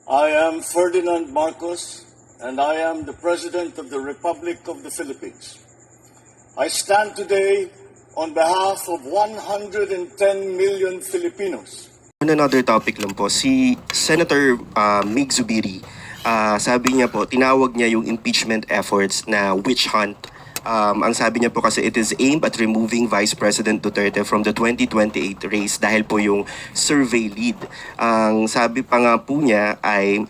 I am Ferdinand Marcos, and I am the President of the Republic of the Philippines. I stand today on behalf of 110 million Filipinos. On another topic lang po, si Senator Mig Zubiri, sabi niya po, tinawag niya yung impeachment efforts na witch hunt. Ang sabi niya po kasi it is aimed at removing Vice President Duterte from the 2028 race dahil po yung survey lead. Ang sabi pa nga po niya ay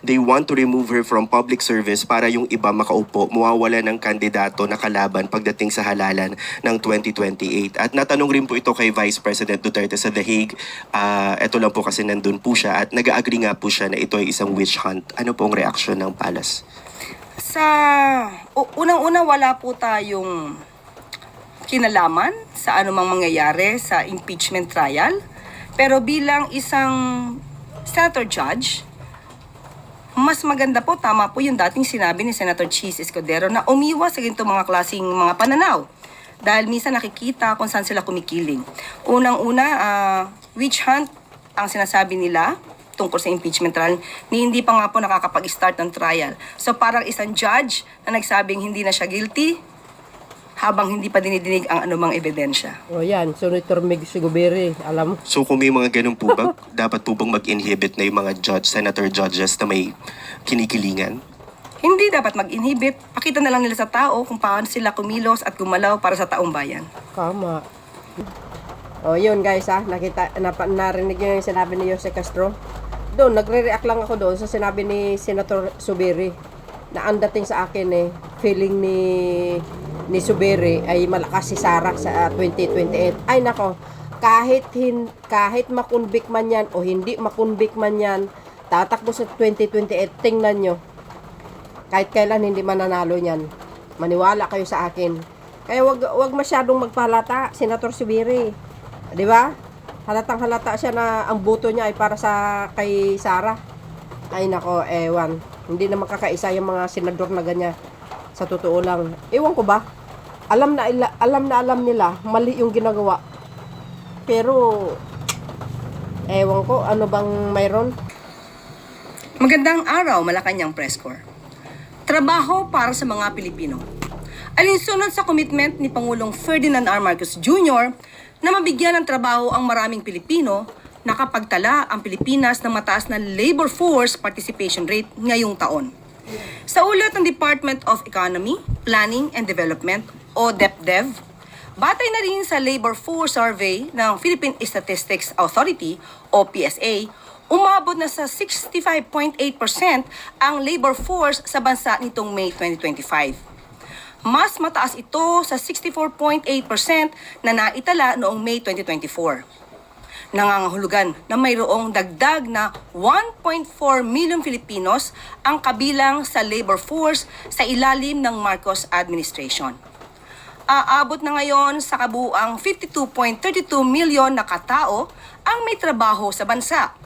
they want to remove her from public service para yung iba makaupo, mawawala ng kandidato na kalaban pagdating sa halalan ng 2028. At natanong rin po ito kay Vice President Duterte sa The Hague. Ito lang po kasi nandun po siya at nag-agree nga po siya na ito ay isang witch hunt. Ano pong reaksyon ng Palace? Unang-una, wala po tayong kinalaman sa anumang mangyayari sa impeachment trial. Pero bilang isang senator judge, mas maganda po, tama po yung dating sinabi ni Senator Chis Escudero na umiwas sa ganitong mga klaseng mga pananaw. Dahil minsan nakikita kung saan sila kumikiling. Unang-una, witch hunt ang sinasabi nila tungkol sa impeachment trial, ni hindi pa nga po nakakapag-start ng trial. So parang isang judge na nagsabing hindi na siya guilty habang hindi pa dinidinig ang anumang ebidensya. O yan, Senator Mig Zubiri, alam. So kung may mga ganun po ba, dapat po bang mag-inhibit na yung mga senator judges na may kinikilingan? Hindi dapat mag-inhibit. Pakita na lang nila sa tao kung paano sila kumilos at gumalaw para sa taong bayan. Tama. O yun guys narinig nyo yung sinabi ni Jose Castro. Doon, nagre-react lang ako doon sa sinabi ni Senator Zubiri na ang dating sa akin feeling ni Zubiri ay malakas si Sara sa 2028. Ay nako, kahit makunbik man yan o hindi makunbik man yan, tatakbo sa 2028, tingnan nyo. Kahit kailan hindi mananalo yan. Maniwala kayo sa akin. Kaya wag masyadong magpalata, Senator Zubiri. 'Di ba? Halatang-halata siya na ang boto niya ay para sa kay Sara. Ay nako, ewan. Hindi na makakaisa yung mga senador na ganyan. Sa totoo lang. Ewan ko ba? Alam nila mali yung ginagawa. Pero ewan ko ano bang mayroon. Magandang araw, Malacanang Press Corps. Trabaho para sa mga Pilipino. Alinsunod sa commitment ni Pangulong Ferdinand R. Marcos Jr. na mabigyan ng trabaho ang maraming Pilipino, nakapagtala ang Pilipinas ng mataas na labor force participation rate ngayong taon. Sa ulat ng Department of Economy, Planning and Development o DepDev, batay na rin sa Labor Force Survey ng Philippine Statistics Authority o PSA, umabot na sa 65.8% ang labor force sa bansa nitong May 2025. Mas mataas ito sa 64.8% na naitala noong May 2024. Nangangahulugan na mayroong dagdag na 1.4 million Filipinos ang kabilang sa labor force sa ilalim ng Marcos administration. Aabot na ngayon sa kabuuang 52.32 million na katao ang may trabaho sa bansa.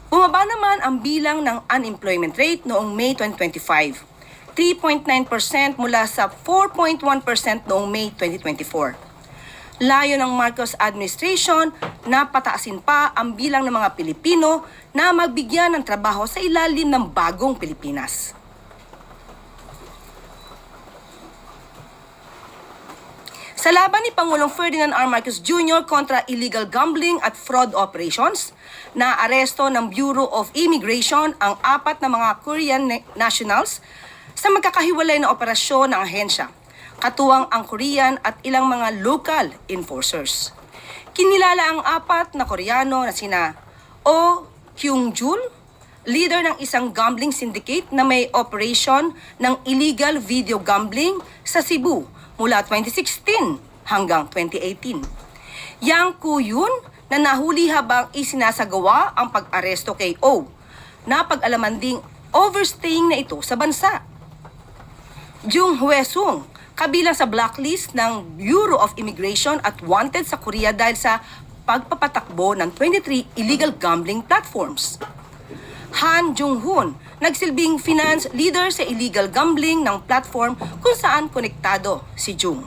Bumaba naman ang bilang ng unemployment rate noong May 2025. 3.9% mula sa 4.1% noong May 2024. Layo ng Marcos administration na pataasin pa ang bilang ng mga Pilipino na magbigyan ng trabaho sa ilalim ng bagong Pilipinas. Sa laban ni Pangulong Ferdinand R. Marcos Jr. kontra illegal gambling at fraud operations, naaresto ng Bureau of Immigration ang 4 na mga Korean nationals sa magkakahiwalay na operasyon ng ahensya, katuwang ang Korean at ilang mga local enforcers. Kinilala ang 4 na Koreano na sina Oh Hyung-jul, leader ng isang gambling syndicate na may operation ng illegal video gambling sa Cebu mula 2016 hanggang 2018. Yang Koo-yoon na nahuli habang isinasagawa ang pag-aresto kay Oh, na pag-alaman ding overstaying na ito sa bansa. Jung Hwesung, kabilang sa blacklist ng Bureau of Immigration at wanted sa Korea dahil sa pagpapatakbo ng 23 illegal gambling platforms. Han Jung-hoon, nagsilbing finance leader sa illegal gambling ng platform kung saan konektado si Jung.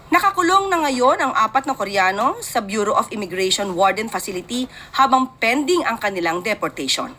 Nakakulong na ngayon ang 4 na Koreano sa Bureau of Immigration Warden Facility habang pending ang kanilang deportation.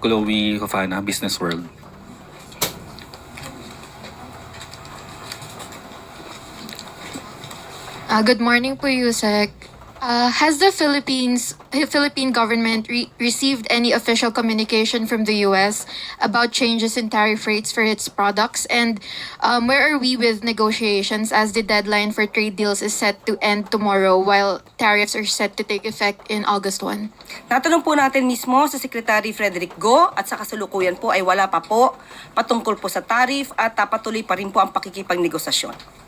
Chloe Hofana, Business World. Good morning po, Yusek. Has the Philippine government received any official communication from the U.S. about changes in tariff rates for its products? And where are we with negotiations as the deadline for trade deals is set to end tomorrow while tariffs are set to take effect in August 1? Natanong po natin mismo sa Secretary Frederick Go at sa kasalukuyan po ay wala pa po patungkol po sa tariff at patuloy pa rin po ang pakikipagnegosasyon.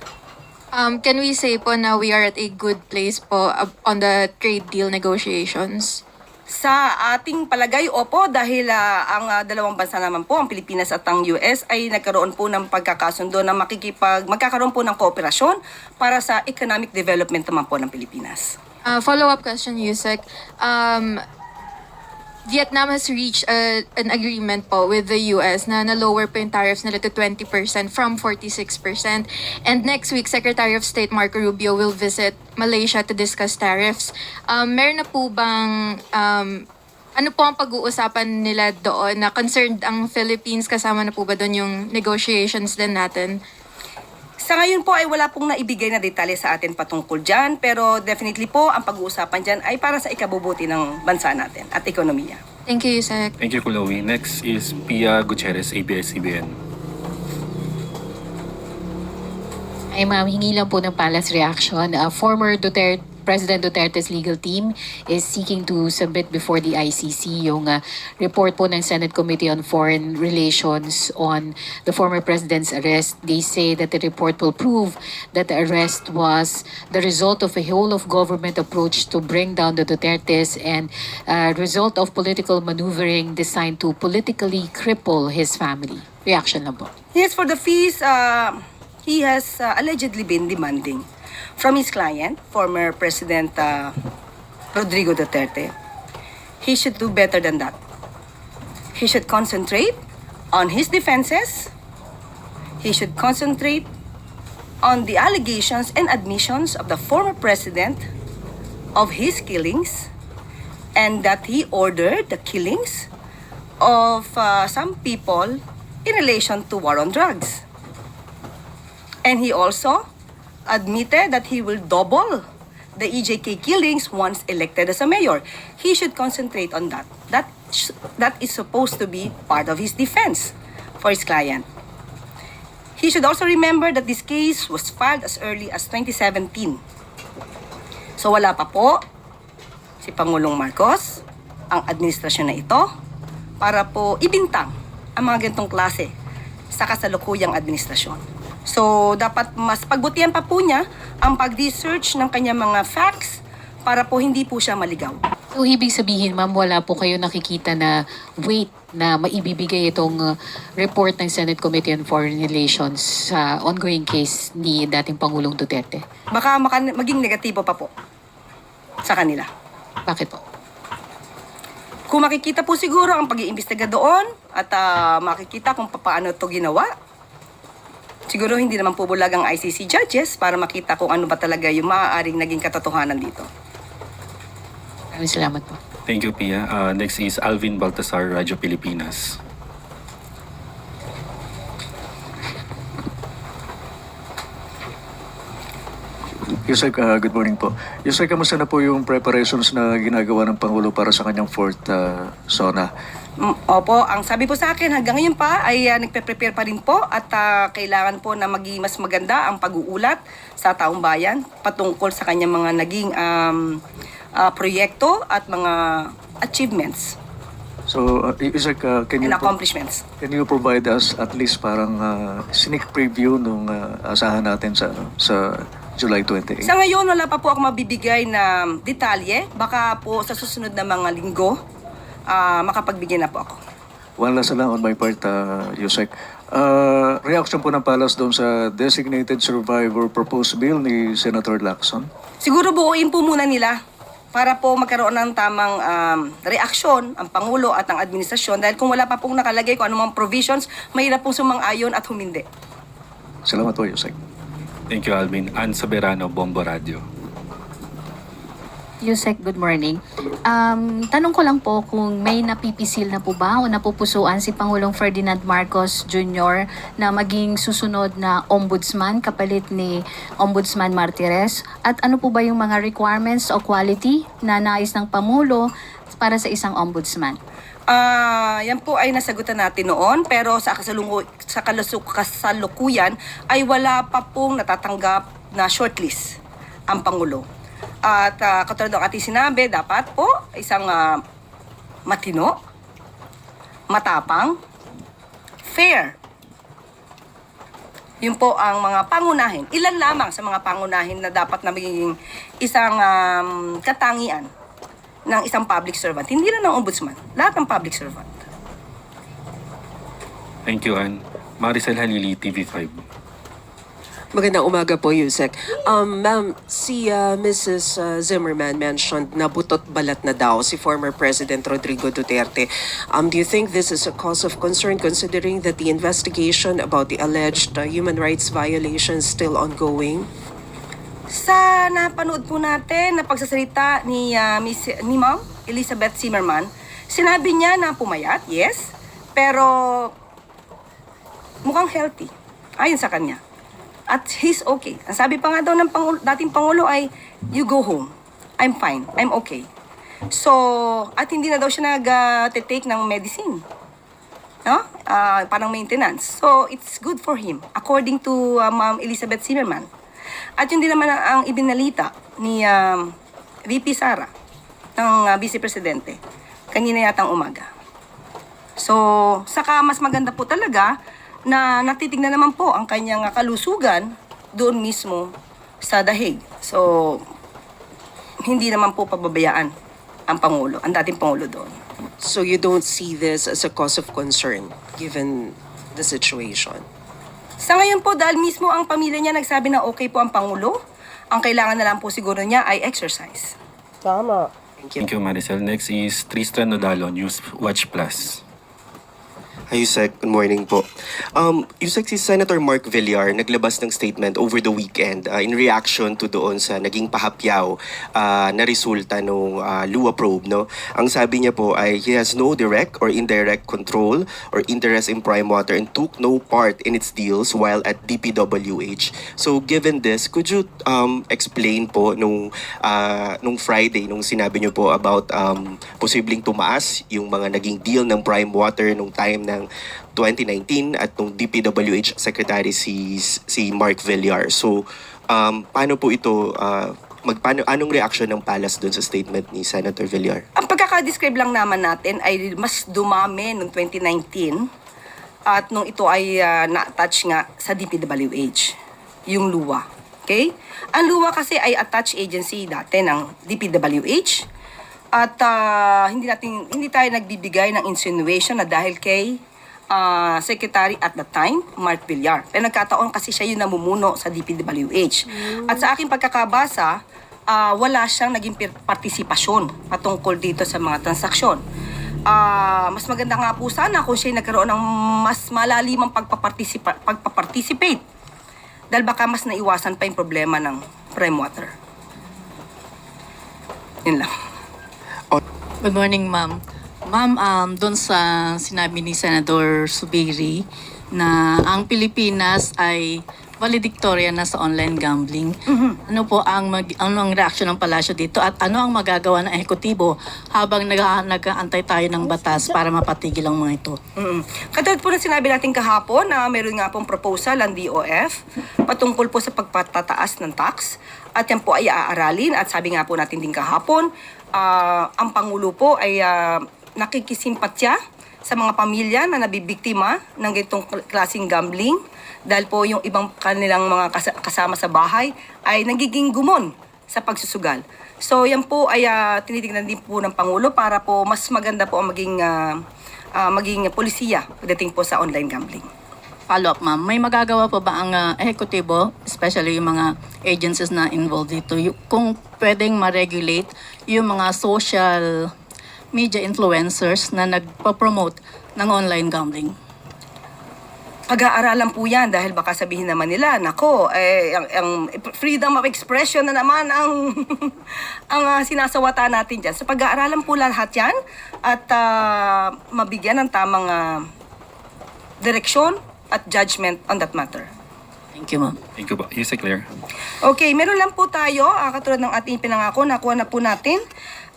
Can we say po na we are at a good place po on the trade deal negotiations? Sa ating palagay, opo, dahil ang dalawang bansa naman po, ang Pilipinas at ang US, ay nagkaroon po ng pagkakasundo na magkakaroon po ng kooperasyon para sa economic development naman po ng Pilipinas. Follow-up question, Yusek. Vietnam has reached an agreement po with the US na na-lower po yung tariffs nila to 20% from 46%. And next week, Secretary of State Marco Rubio will visit Malaysia to discuss tariffs. Meron na po bang, ano po ang pag-uusapan nila doon na concerned ang Philippines? Kasama na po ba doon yung negotiations din natin? Sa ngayon po ay wala pong naibigay na detalye sa atin patungkol dyan, pero definitely po ang pag-uusapan dyan ay para sa ikabubuti ng bansa natin at ekonomiya. Thank you, Yusek. Thank you, Chloe. Next is Pia Gutierrez, ABS-CBN. Ay ma'am, hingi lang po ng palace reaction. Former President Duterte's legal team is seeking to submit before the ICC yung report po ng Senate Committee on Foreign Relations on the former president's arrest. They say that the report will prove that the arrest was the result of a whole-of-government approach to bring down the Dutertes and result of political maneuvering designed to politically cripple his family. Reaction lang po. Yes, for the fees, he has allegedly been demanding from his client, former President Rodrigo Duterte. He should do better than that. He should concentrate on his defenses. He should concentrate on the allegations and admissions of the former president of his killings and that he ordered the killings of some people in relation to war on drugs. And he also admitted that he will double the EJK killings once elected as a mayor. He should concentrate on that. That is supposed to be part of his defense for his client. He should also remember that this case was filed as early as 2017. So wala pa po si Pangulong Marcos, ang administrasyon na ito, para po ibintang ang mga ganitong klase sa kasalukuyang administrasyon. So, dapat mas pagbutihan pa po niya ang pag-research ng kanyang mga facts para po hindi po siya maligaw. So, ibig sabihin, ma'am, wala po kayo nakikita na weight na maibibigay itong report ng Senate Committee on Foreign Relations sa ongoing case ni dating Pangulong Duterte? Baka maging negatibo pa po sa kanila. Bakit po? Kung makikita po siguro ang pag-iimbestiga doon at makikita kung paano ito ginawa, siguro hindi naman po bulag ang ICC judges para makita kung ano ba talaga yung maaaring naging katotohanan dito. Maraming salamat po. Thank you, Pia. Next is Alvin Baltasar, Radyo Pilipinas. Yusek, good morning po. Yusek, kamusta na po yung preparations na ginagawa ng Pangulo para sa kanyang fourth SONA? Opo, ang sabi po sa akin hanggang ngayon pa ay nagpe-prepare pa rin po at kailangan po na maging mas maganda ang pag-uulat sa taong bayan patungkol sa kanyang mga naging proyekto at mga achievements. So, Yusek, and accomplishments. can you provide us at least parang sneak preview nung asahan natin sa July 28? Sa ngayon, wala pa po ako mabibigay na detalye. Baka po sa susunod na mga linggo, makapagbigay na po ako. One last lang on my part, Yusek. Reaction po ng Palace doon sa designated survivor proposed bill ni Senator Lacson? Siguro buuin po muna nila para po magkaroon ng tamang reaksyon ang Pangulo at ang administrasyon dahil kung wala pa pong nakalagay kung anumang provisions, mahirap pong sumang-ayon at humindi. Salamat po, Yusek. Thank you, Alvin. Ann Soberano, Bombo Radio. Yusek, good morning. Tanong ko lang po kung may napipisil na po ba o napupusuan si Pangulong Ferdinand Marcos Jr. na maging susunod na ombudsman kapalit ni Ombudsman Martires? At ano po ba yung mga requirements o quality na nais ng Pangulo para sa isang ombudsman? Yan po ay nasagutan natin noon pero sa kasalukuyan ay wala pa pong natatanggap na shortlist ang Pangulo. At katulad ng ating sinabi, dapat po isang matino, matapang, fair. Yun po ang mga pangunahin. Ilan lamang sa mga pangunahin na dapat na magiging isang katangian ng isang public servant. Hindi lang ng ombudsman, lahat ng public servant. Thank you, Ann. Maricel Halili, TV5. Magandang umaga po, Yusek. Ma'am, si Mrs. Zimmerman mentioned na butot balat na daw si former President Rodrigo Duterte. Do you think this is a cause of concern considering that the investigation about the alleged human rights violations still ongoing? Sa napanood po natin na pagsasalita ni Ma'am Elizabeth Zimmerman, sinabi niya na pumayat, yes, pero mukhang healthy, ayon sa kanya. At he's okay. Ang sabi pa nga daw ng dating Pangulo ay, you go home. I'm fine. I'm okay. So, at hindi na daw siya nag-take ng medicine. No? Parang maintenance. So, it's good for him. According to Ma'am Elizabeth Zimmerman. At yun din naman ang ibinalita ni VP Sara ng Vice Presidente. Kanina yatang umaga. So, saka mas maganda po talaga na natitignan naman po ang kanyang kalusugan doon mismo sa Dahig. So, hindi naman po pababayaan ang Pangulo, ang dating Pangulo doon. So you don't see this as a cause of concern given the situation? Sa ngayon po, dahil mismo ang pamilya niya nagsabi na okay po ang Pangulo, ang kailangan na lang po siguro niya ay exercise. Tama. Thank you, Maricel. Next is Tristan Nodalo, News Watch Plus. Hi, Yusek. Good morning po. Yusek, si Senator Mark Villar naglabas ng statement over the weekend in reaction to doon sa naging pahapyaw na resulta ng Lua probe. No? Ang sabi niya po ay he has no direct or indirect control or interest in Prime Water and took no part in its deals while at DPWH. So given this, could you explain po nung Friday, nung sinabi niyo po about posibleng tumaas yung mga naging deal ng Prime Water nung time ng 2019 at nung DPWH Secretary si Mark Villar. So, paano po ito, anong reaction ng Palace doon sa statement ni Senator Villar? Ang pagkakadescribe lang naman natin ay mas dumami noong 2019 at nung ito ay na-attach nga sa DPWH, yung LUA. Okay? Ang LUA kasi ay attached agency dati ng DPWH. At hindi tayo nagbibigay ng insinuation na dahil kay Secretary at the time, Mark Villar. Pero nagkataon kasi siya yung namumuno sa DPWH. At sa aking pagkakabasa, wala siyang naging partisipasyon patungkol dito sa mga transaksyon. Mas maganda nga po sana kung siya nagkaroon ng mas malalimang pagpaparticipate. Dahil baka mas naiwasan pa yung problema ng Prime Water. Yun lang. Good morning, ma'am. Ma'am, doon sa sinabi ni Senador Subiri na ang Pilipinas ay valedictorian na sa online gambling. Ano po ang reaksyon ng palasyo dito at ano ang magagawa ng ehekutibo habang nag-aantay tayo ng batas para mapatigil ang mga ito? Katulad po na sinabi natin kahapon na meron nga pong proposal ang DOF patungkol po sa pagpatataas ng tax at yan po ay aaralin at sabi nga po natin din kahapon ang Pangulo po ay nakikisimpatya sa mga pamilya na nabibiktima ng ganitong klaseng gambling dahil po yung ibang kanilang mga kasama sa bahay ay nagiging gumon sa pagsusugal. So yan po ay tinitingnan din po ng Pangulo para po mas maganda po ang maging polisiya pagdating po sa online gambling. Follow-up, ma'am. May magagawa po ba ang ehekutibo, especially yung mga agencies na involved dito, kung pwedeng ma-regulate yung mga social media influencers na nagpa-promote ng online gambling? Pag-aaralan po yan dahil baka sabihin naman nila, nako, ang freedom of expression na naman ang ang sinasawata natin dyan. So pag-aaralan po lahat yan at mabigyan ng tamang direksyon at judgment on that matter. Thank you, ma'am. Thank you po. Yusek Claire. Okay, meron lang po tayo, katulad ng ating pinangako, nakuha na po natin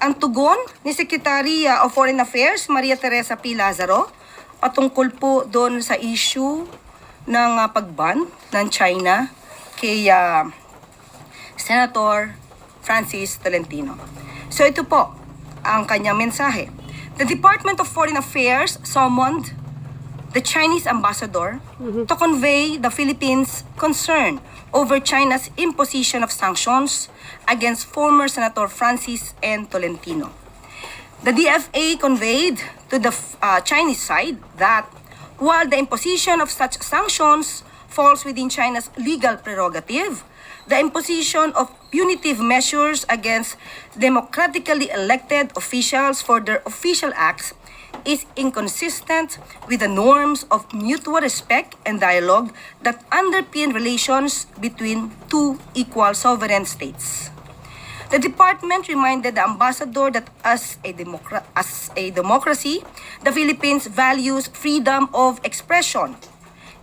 ang tugon ni Secretary of Foreign Affairs, Maria Teresa P. Lazaro, patungkol po doon sa issue ng pagban ng China kay Senator Francis Tolentino. So ito po ang kanyang mensahe. The Department of Foreign Affairs summoned the Chinese ambassador to convey the Philippines' concern over China's imposition of sanctions against former Senator Francis N. Tolentino. The DFA conveyed to the Chinese side that while the imposition of such sanctions falls within China's legal prerogative, the imposition of punitive measures against democratically elected officials for their official acts is inconsistent with the norms of mutual respect and dialogue that underpin relations between two equal sovereign states. The department reminded the ambassador that as a democracy, the Philippines values freedom of expression.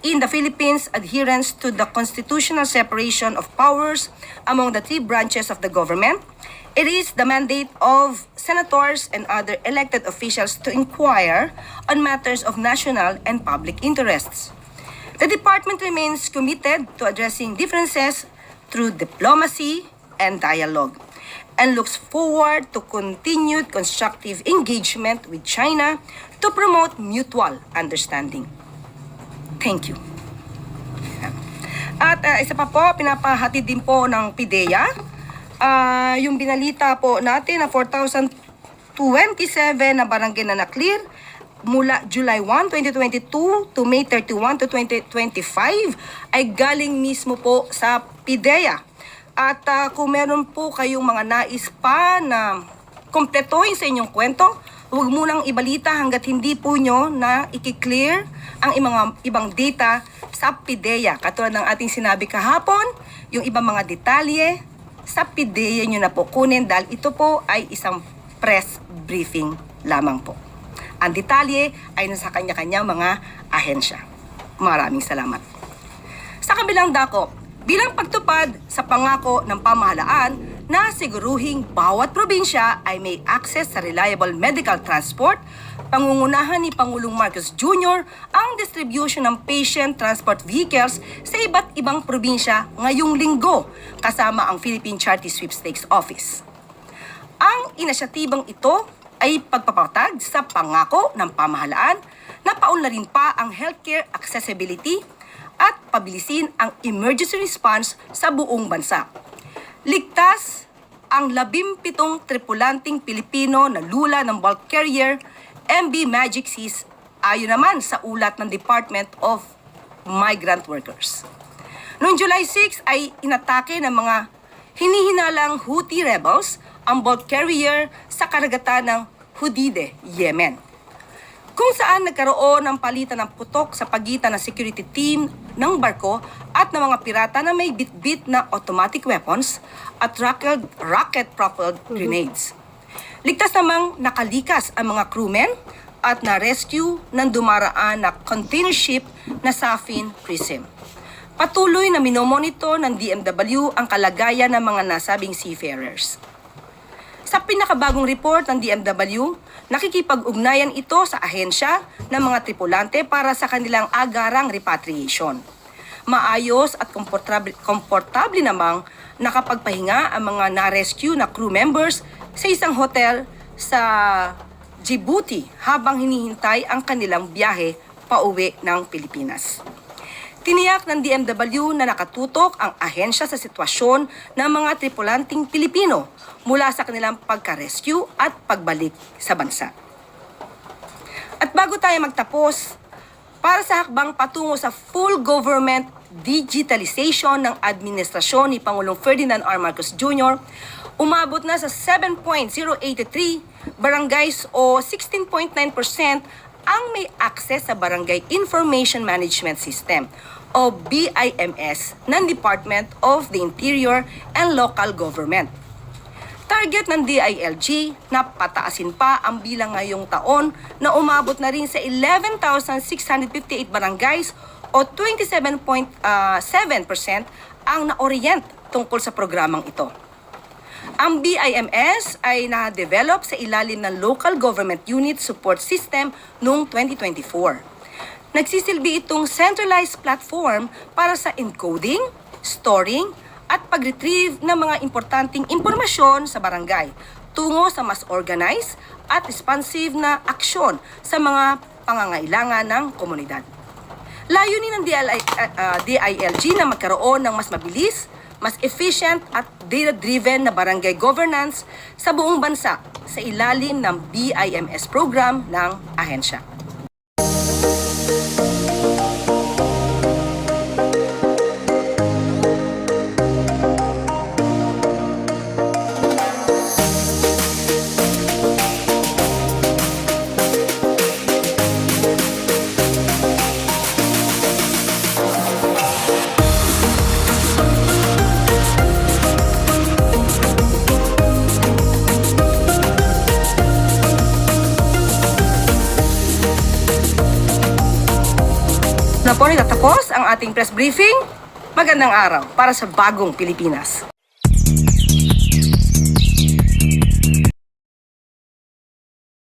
In the Philippines, adherence to the constitutional separation of powers among the three branches of the government, it is the mandate of senators and other elected officials to inquire on matters of national and public interests. The department remains committed to addressing differences through diplomacy and dialogue, and looks forward to continued constructive engagement with China to promote mutual understanding. Thank you. At isa pa po, pinapahatid din po ng PIDEA, yung binalita po natin na 4,027 na barangay na na-clear mula July 1, 2022 to May 31 to 2025 ay galing mismo po sa PIDEA. At kung meron po kayong mga nais pa na kompletohin sa inyong kwento, huwag munang ibalita hanggat hindi po nyo na i-clear ang ibang data sa PIDEA. Katulad ng ating sinabi kahapon, yung ibang mga detalye sa PIDEA nyo na po kunin dahil ito po ay isang press briefing lamang po. Ang detalye ay nasa kanya-kanyang mga ahensya. Maraming salamat. Sa kabilang dako, bilang pagtupad sa pangako ng pamahalaan na siguruhing bawat probinsya ay may access sa reliable medical transport, pangungunahan ni Pangulong Marcos Jr. ang distribution ng patient transport vehicles sa iba't ibang probinsya ngayong linggo kasama ang Philippine Charity Sweepstakes Office. Ang inisyatibang ito ay pagpapatag sa pangako ng pamahalaan na paunlarin pa ang healthcare accessibility at pabilisin ang emergency response sa buong bansa. Ligtas ang 17 tripulanting Pilipino na lula ng bulk carrier MB Magic Seas ayon naman sa ulat ng Department of Migrant Workers. Noong July 6 ay inatake ng mga hinihinalang Houthi rebels ang bulk carrier sa karagatan ng Hudide, Yemen, kung saan nagkaroon ng palitan ng putok sa pagitan ng security team ng barko at ng mga pirata na may bit-bit na automatic weapons at rocket-propelled grenades. Ligtas namang nakalikas ang mga crewmen at na-rescue ng dumaraan na container ship na Safin Prism. Patuloy na minomonitor ng DMW ang kalagayan ng mga nasabing seafarers. Sa pinakabagong report ng DMW, nakikipag-ugnayan ito sa ahensya ng mga tripulante para sa kanilang agarang repatriation. Maayos at komportable namang nakapagpahinga ang mga na-rescue na crew members sa isang hotel sa Djibouti habang hinihintay ang kanilang biyahe pauwi ng Pilipinas. Tiniyak ng DMW na nakatutok ang ahensya sa sitwasyon ng mga tripulanting Pilipino mula sa kanilang pagka-rescue at pagbalik sa bansa. At bago tayo magtapos, para sa hakbang patungo sa full government digitalization ng administrasyon ni Pangulong Ferdinand R. Marcos Jr., umabot na sa 7.083 barangays o 16.9% ang may access sa Barangay Information Management System o BIMS ng Department of the Interior and Local Government. Target ng DILG na pataasin pa ang bilang ngayong taon na umabot na rin sa 11,658 barangays o 27.7% ang na-orient tungkol sa programang ito. Ang BIMS ay na-develop sa ilalim ng Local Government Unit Support System noong 2024. Nagsisilbi itong centralized platform para sa encoding, storing, at pag-retrieve ng mga importanteng impormasyon sa barangay tungo sa mas organized at responsive na aksyon sa mga pangangailangan ng komunidad. Layunin ng DILG na magkaroon ng mas mabilis, mas efficient at data-driven na barangay governance sa buong bansa sa ilalim ng BIMS program ng ahensya. Na po natatapos ang ating press briefing. Magandang araw para sa bagong Pilipinas.